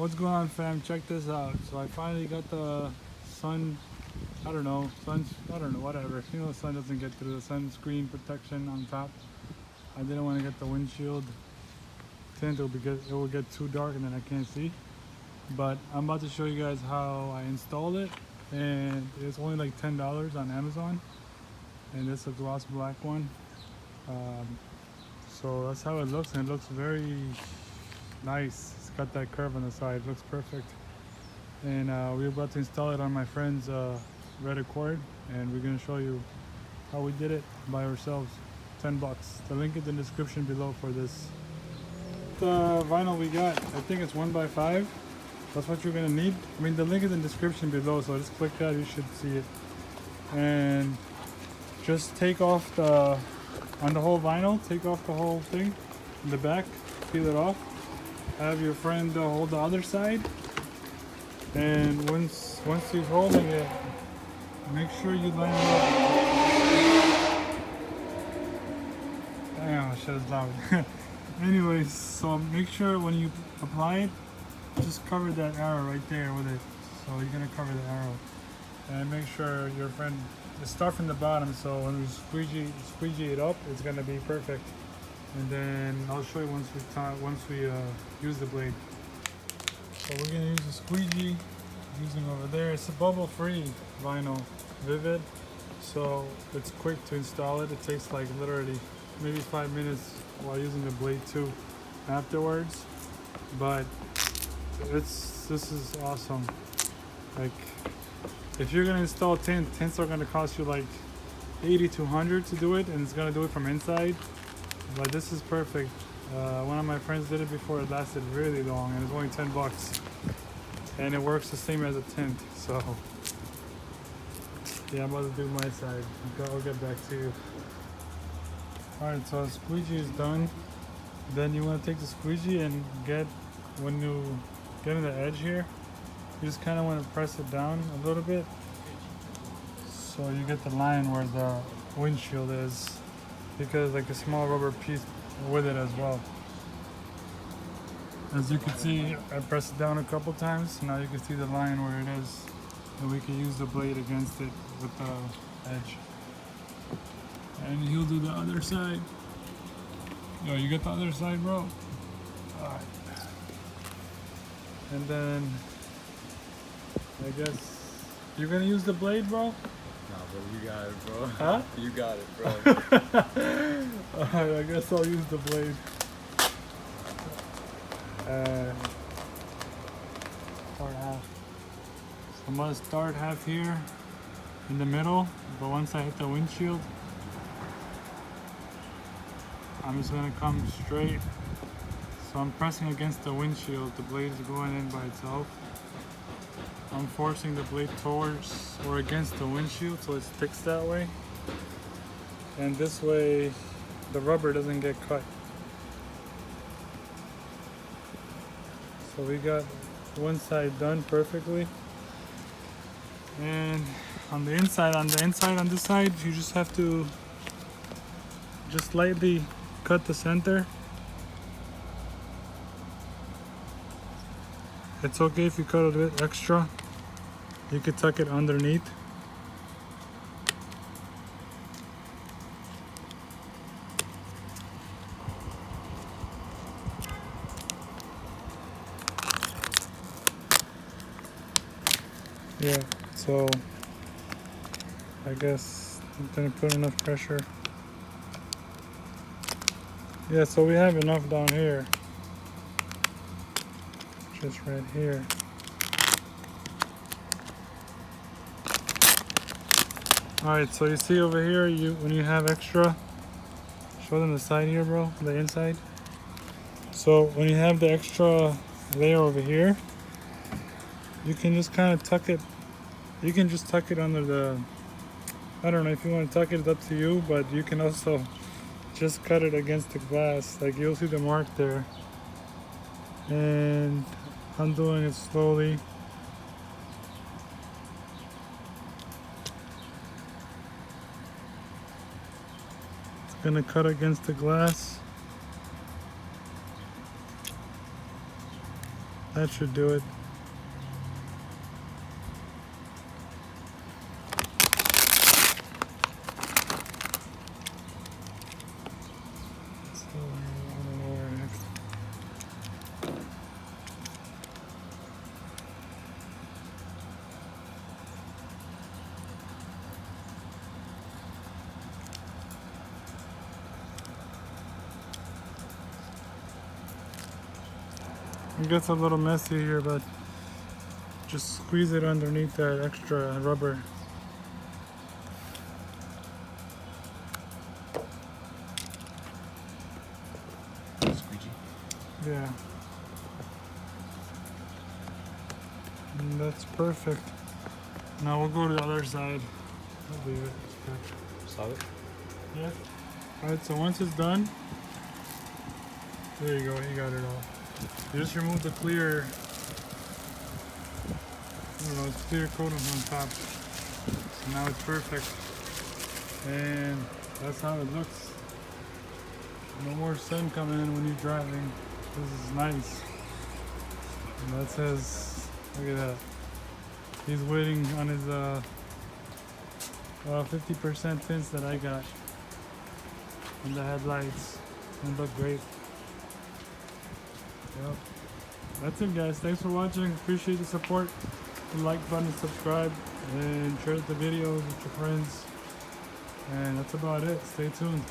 what's going on, fam? Check this out. So I finally got the sun, I don't know, whatever. You know, the sun doesn't get through, the sunscreen protection on top. I didn't want to get the windshield tint because it will get too dark and then I can't see. But I'm about to show you guys how I installed it, and it's only like $10 on Amazon, and it's a gloss black one. So that's how it looks, and it looks very nice. It's got that curve on the side, it looks perfect. And we're about to install it on my friend's RedLineMods, and we're going to show you how we did it by ourselves. 10 bucks. The link is in the description below for this. The vinyl we got, I think it's 1x5. That's what you're going to need. I mean, the link is in the description below, so just click that, you should see it. And just take off the, on the whole vinyl, take off the whole thing in the back, peel it off. Have your friend hold the other side. And once he's holding it, make sure you line it up. Damn, shit is loud. Anyways, so make sure when you apply it, just cover that arrow right there with it. So you're gonna cover the arrow, and make sure your friend start from the bottom. So when we squeegee it up, it's gonna be perfect. And then I'll show you once we use the blade. So we're gonna use a squeegee. Using over there, it's a bubble-free vinyl, Vivid. So it's quick to install it. It takes like literally maybe 5 minutes while using the blade too afterwards. But this is awesome. Like, if you're gonna install tints are gonna cost you like 80 to 100 to do it, and it's gonna do it from inside. But this is perfect. One of my friends did it before. It lasted really long, and it's only 10 bucks. And it works the same as a tint. So yeah, I'm about to do my side. I'll get back to you. Alright, so squeegee is done. Then you want to take the squeegee and when you get in the edge here, you just kind of want to press it down a little bit, so you get the line where the windshield is, because like a small rubber piece with it as well. As you can see, I pressed it down a couple times. Now you can see the line where it is, and we can use the blade against it with the edge. And he'll do the other side. Yo, you get the other side, bro? Alright. And then, I guess, you're gonna use the blade, bro? Nah, bro, you got it, bro. Huh? You got it, bro. Alright, I guess I'll use the blade. Start half. So I'm gonna start half here in the middle, but once I hit the windshield, I'm just gonna come straight. So I'm pressing against the windshield, the blade is going in by itself. I'm forcing the blade towards or against the windshield so it sticks that way. And this way the rubber doesn't get cut. So we got one side done perfectly. And on this side, you just have to just lightly cut the center. It's okay if you cut a bit extra. You could tuck it underneath. Yeah, so I guess I'm gonna put enough pressure. Yeah, so we have enough down here. Just right here. Alright, so you see over here, when you have extra, show them the side here, bro, the inside. So when you have the extra layer over here, you can just kind of tuck it. You can just tuck it under the, I don't know if you want to tuck it, it's up to you, but you can also just cut it against the glass. Like, you'll see the mark there. And I'm doing it slowly. It's gonna cut against the glass. That should do it. So, I don't know where next. It gets a little messy here, but just squeeze it underneath that extra rubber. Squeegee. Yeah. And that's perfect. Now we'll go to the other side. That'll be it. Solid. Yeah. Alright, so once it's done, there you go, you got it all. You just remove the clear, I don't know, it's clear coating on top. So now it's perfect. And that's how it looks. No more sun coming in when you're driving. This is nice. And that says, look at that. He's waiting on his 50% tints that I got. And the headlights. They look great. Yep. That's it, guys. Thanks for watching. Appreciate the support. The like button, subscribe, and share the videos with your friends. And that's about it. Stay tuned.